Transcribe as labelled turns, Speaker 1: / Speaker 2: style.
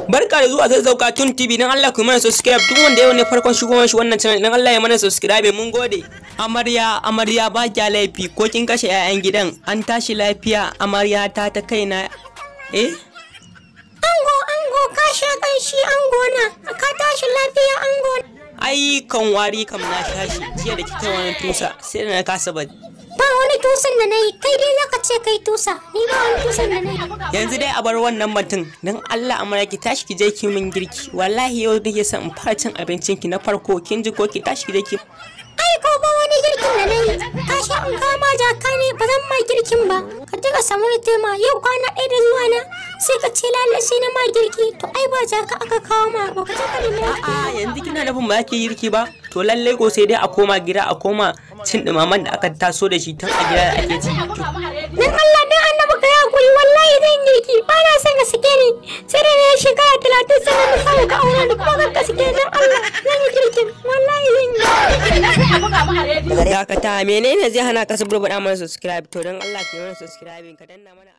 Speaker 1: Barka da zuwa Zazzauka Tun TV, dan Allah ku mana subscribe, duk wanda yau ne farkon shigowar shi wannan channel, dan Allah ya mana subscribe, mun gode. Amarya ba kya laifi, ko kin kashe 'ya'yan gidan an tashi lafiya. Amarya ta kaina
Speaker 2: Ango ka sha kanshi ango na, ka tashi lafiya ango.
Speaker 1: Ai kan wari kam na shashi jiya da kika wani tusa sai da na kasa ba.
Speaker 2: Ba wani tusan da nayi, kai dai zaka ce kai tusa, ni ba wani tusan da nayi.
Speaker 1: Yanzu dai a bar wannan batun, dan Allah amarya ki tashi ki je ki min girki. Wallahi yau nake son in fara cin abincin ki na farko, kin ji ko? Ki tashi ki je ki.
Speaker 2: Ai ko ba wani girkin da nayi, ka sha in kama jaka ne, ba zan ma girkin ba. Ka je ka samu tema, yau kwana ɗaya da zuwa na sai ka ce lalle sai na ma girki. To ai ba jaka aka kawo ma, ba ka je ka nemi wata.
Speaker 1: A'a yanzu kina nufin ba ki girki ba? To lalle ko sai dai a koma gida, a koma cin dumaman da aka taso da shi tun a gida da ake ci.
Speaker 2: Dan Allah dan annabi ka yakuri, wallahi zan girki, ba na son ka sike ni. Sai da ne shekara 30 sai na samu ka aure ni, kuma ka sike dan Allah zan yi girkin, wallahi zan yi.
Speaker 1: Dakata menene zai hana ka subscribe mana subscribe? To dan Allah ki mana subscribe ka danna mana